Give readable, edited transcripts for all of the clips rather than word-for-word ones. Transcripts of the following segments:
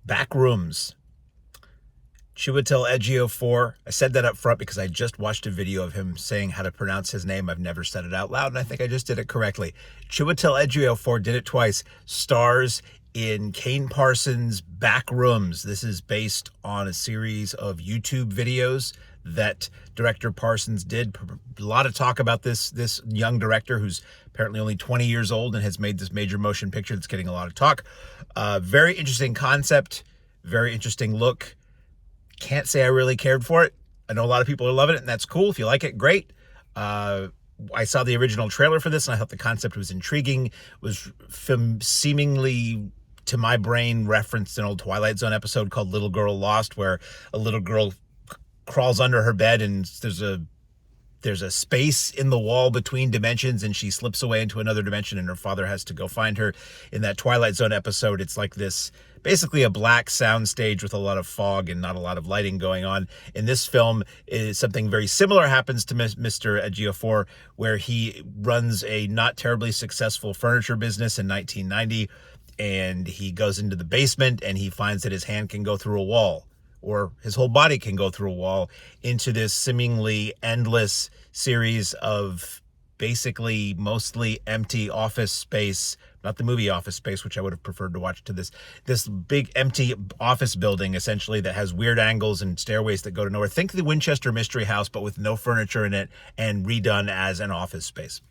Backrooms. Chiwetel Ejiofor. I said that up front because I just watched a video of him saying how to pronounce his name. I've never said it out loud, and I think I just did it correctly. Chiwetel Ejiofor did it twice. Stars in Kane Parsons' Backrooms. This is based on a series of YouTube videos that director Parsons did. A lot of talk about this young director who's apparently only 20 years old and has made this major motion picture that's getting a lot of talk. Very interesting concept, very interesting look. Can't say I really cared for it. I know a lot of people are loving it, and that's cool. If you like it, great. I saw the original trailer for this, and I thought the concept was intriguing. Was seemingly, to my brain, referenced an old Twilight Zone episode called Little Girl Lost, where a little girl crawls under her bed, and there's a space in the wall between dimensions, and she slips away into another dimension, and her father has to go find her. In that Twilight Zone episode, it's like this, basically a black sound stage with a lot of fog and not a lot of lighting going on. In this film, is something very similar happens to Mr. Ejiofor, where he runs a not terribly successful furniture business in 1990, and he goes into the basement, and he finds that his hand can go through a wall, or his whole body can go through a wall, into this seemingly endless series of basically mostly empty office space, not the movie Office Space, which I would have preferred to watch, to this big empty office building, essentially, that has weird angles and stairways that go to nowhere. Think the Winchester Mystery House, but with no furniture in it and redone as an office space.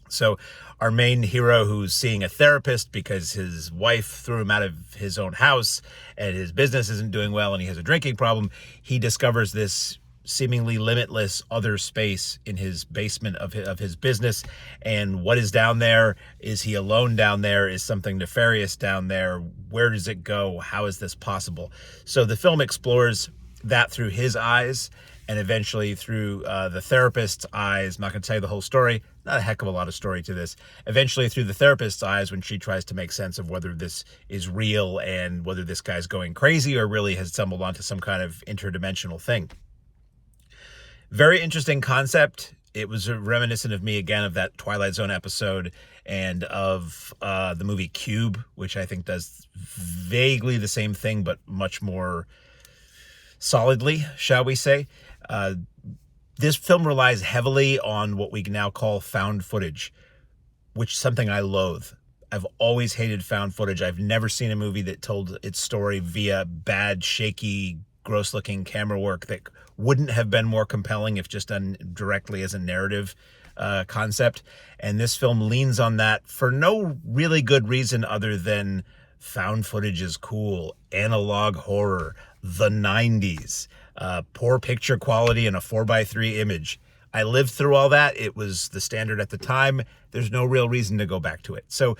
So our main hero, who's seeing a therapist because his wife threw him out of his own house and his business isn't doing well and he has a drinking problem, he discovers this seemingly limitless other space in his basement of his business. And what is down there? Is he alone down there? Is something nefarious down there? Where does it go? How is this possible? So the film explores that through his eyes, and eventually through the therapist's eyes. I'm not going to tell you the whole story. Not a heck of a lot of story to this. Eventually through the therapist's eyes, when she tries to make sense of whether this is real and whether this guy's going crazy or really has stumbled onto some kind of interdimensional thing. Very interesting concept. It was reminiscent of me, again, of that Twilight Zone episode and of the movie Cube, which I think does vaguely the same thing, but much more solidly, shall we say. This film relies heavily on what we now call found footage, which is something I loathe. I've always hated found footage. I've never seen a movie that told its story via bad, shaky, gross-looking camera work that wouldn't have been more compelling if just done directly as a narrative concept. And this film leans on that for no really good reason other than found footage is cool, analog horror, the 90s, poor picture quality and a 4:3 image. I lived through all that. It was the standard at the time. There's no real reason to go back to it. So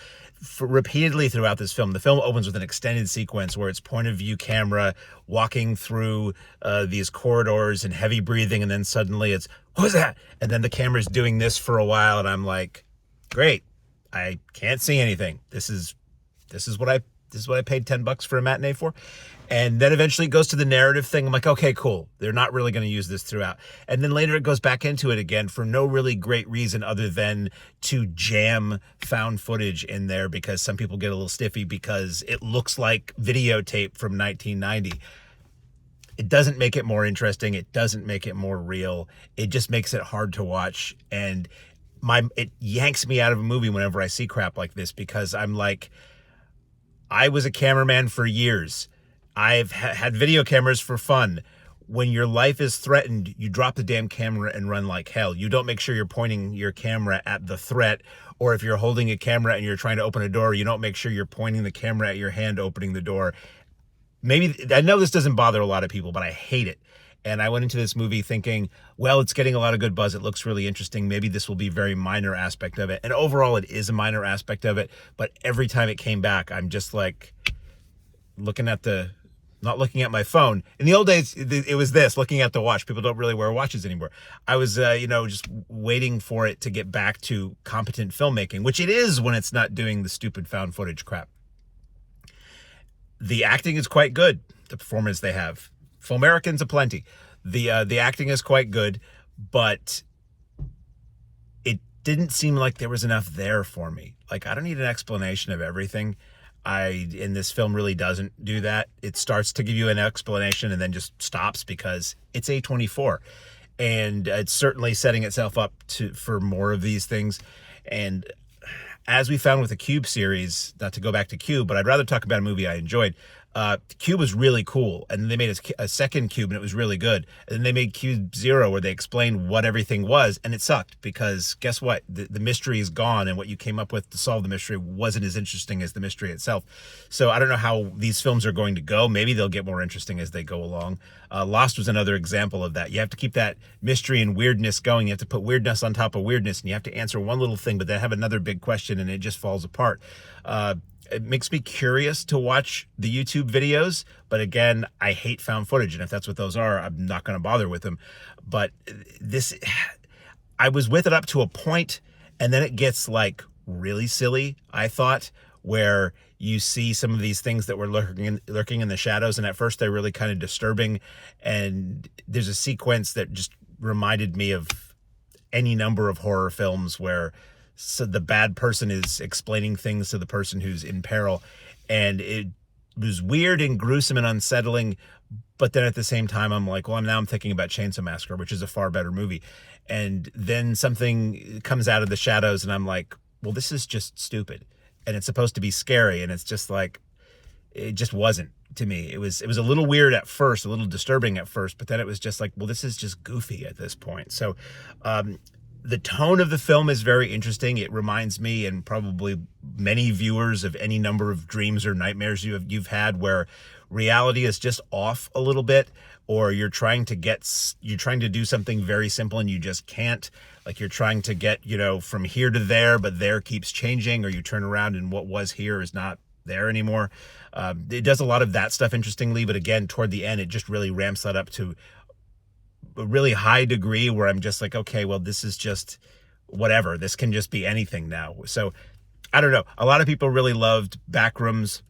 repeatedly throughout this film, the film opens with an extended sequence where it's point of view camera walking through these corridors and heavy breathing. And then suddenly it's, what was that? And then the camera's doing this for a while. And I'm like, great. I can't see anything. This is what I paid $10 for a matinee for. And then eventually it goes to the narrative thing. I'm like, okay, cool. They're not really going to use this throughout. And then later it goes back into it again for no really great reason other than to jam found footage in there because some people get a little stiffy because it looks like videotape from 1990. It doesn't make it more interesting. It doesn't make it more real. It just makes it hard to watch. And it yanks me out of a movie whenever I see crap like this because I'm like, I was a cameraman for years. I've had video cameras for fun. When your life is threatened, you drop the damn camera and run like hell. You don't make sure you're pointing your camera at the threat, or if you're holding a camera and you're trying to open a door, you don't make sure you're pointing the camera at your hand opening the door. Maybe, I know this doesn't bother a lot of people, but I hate it. And I went into this movie thinking, well, it's getting a lot of good buzz. It looks really interesting. Maybe this will be a very minor aspect of it. And overall, it is a minor aspect of it. But every time it came back, I'm just like not looking at my phone. In the old days, it was this, looking at the watch. People don't really wear watches anymore. I was, just waiting for it to get back to competent filmmaking, which it is when it's not doing the stupid found footage crap. The acting is quite good, the performance they have. Filmericans aplenty. The acting is quite good, but it didn't seem like there was enough there for me. Like, I don't need an explanation of everything. And this film really doesn't do that. It starts to give you an explanation and then just stops because it's A24. And it's certainly setting itself up for more of these things. And as we found with the Cube series, not to go back to Cube, but I'd rather talk about a movie I enjoyed. Cube was really cool, and then they made a second Cube, and it was really good. And then they made Cube Zero, where they explained what everything was, and it sucked because guess what? The mystery is gone, and what you came up with to solve the mystery wasn't as interesting as the mystery itself. So I don't know how these films are going to go. Maybe they'll get more interesting as they go along. Lost was another example of that. You have to keep that mystery and weirdness going. You have to put weirdness on top of weirdness, and you have to answer one little thing, but then have another big question, and it just falls apart. It makes me curious to watch the YouTube videos, but again, I hate found footage, and if that's what those are, I'm not going to bother with them. But I was with it up to a point, and then it gets like really silly, I thought, where you see some of these things that were lurking in the shadows, and at first they're really kind of disturbing, and there's a sequence that just reminded me of any number of horror films where the bad person is explaining things to the person who's in peril, and it was weird and gruesome and unsettling. But then at the same time, I'm like, well, now I'm thinking about Chainsaw Massacre, which is a far better movie. And then something comes out of the shadows, and I'm like, well, this is just stupid, and it's supposed to be scary, and it's just like, it just wasn't to me. It was a little weird at first, a little disturbing at first, but then it was just like, well, this is just goofy at this point. So, the tone of the film is very interesting. It reminds me, and probably many viewers, of any number of dreams or nightmares you've had where reality is just off a little bit, or you're trying to do something very simple and you just can't. Like you're trying to get, from here to there, but there keeps changing, or you turn around and what was here is not there anymore. It does a lot of that stuff interestingly, but again, toward the end, it just really ramps that up to a really high degree where I'm just like, okay, well, this is just whatever. This can just be anything now. So I don't know. A lot of people really loved Backrooms.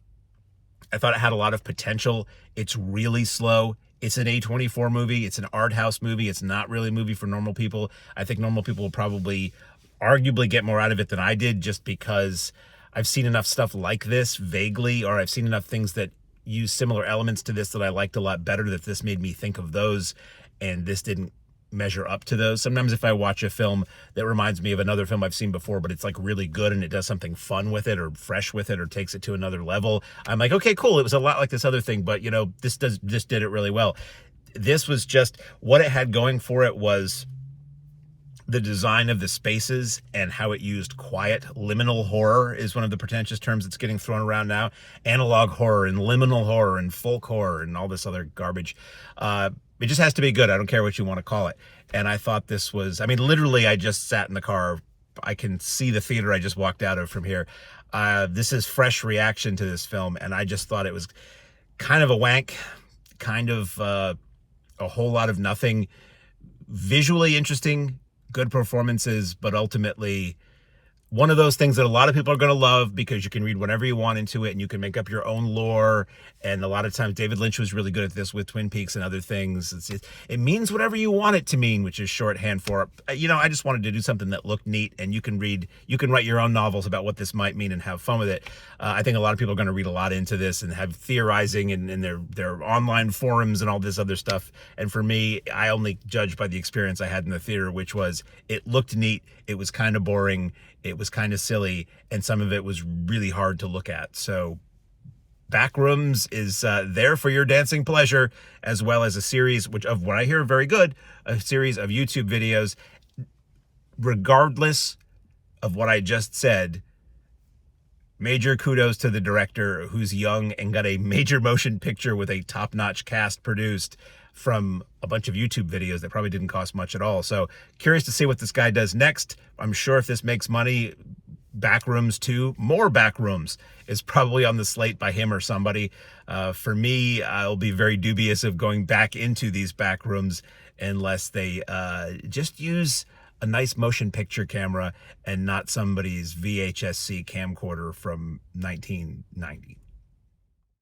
I thought it had a lot of potential. It's really slow. It's an A24 movie. It's an art house movie. It's not really a movie for normal people. I think normal people will probably arguably get more out of it than I did, just because I've seen enough stuff like this vaguely, or I've seen enough things that use similar elements to this that I liked a lot better, that this made me think of those, and this didn't measure up to those. Sometimes if I watch a film that reminds me of another film I've seen before, but it's like really good and it does something fun with it or fresh with it or takes it to another level, I'm like, okay, cool. It was a lot like this other thing, but this did it really well. This was just what it had going for it was the design of the spaces and how it used quiet. Liminal horror is one of the pretentious terms that's getting thrown around now. Analog horror and liminal horror and folk horror and all this other garbage. It just has to be good. I don't care what you want to call it. And I thought this was, literally I just sat in the car. I can see the theater I just walked out of from here. This is fresh reaction to this film. And I just thought it was kind of a wank, kind of a whole lot of nothing. Visually interesting, good performances, but ultimately one of those things that a lot of people are going to love because you can read whatever you want into it and you can make up your own lore. And a lot of times David Lynch was really good at this with Twin Peaks and other things. It means whatever you want it to mean, which is shorthand for, I just wanted to do something that looked neat, and you can write your own novels about what this might mean and have fun with it. I think a lot of people are going to read a lot into this and have theorizing in their online forums and all this other stuff. And for me, I only judge by the experience I had in the theater, which was it looked neat. It was kind of boring. It was kind of silly, and some of it was really hard to look at. So Backrooms is there for your dancing pleasure, as well as a series, which of what I hear very good, a series of YouTube videos. Regardless of what I just said, major kudos to the director, who's young and got a major motion picture with a top-notch cast produced from a bunch of YouTube videos that probably didn't cost much at all. So curious to see what this guy does next. I'm sure if this makes money, Backrooms 2, more Backrooms, is probably on the slate by him or somebody. For me, I'll be very dubious of going back into these Backrooms unless they just use a nice motion picture camera and not somebody's VHS-C camcorder from 1990.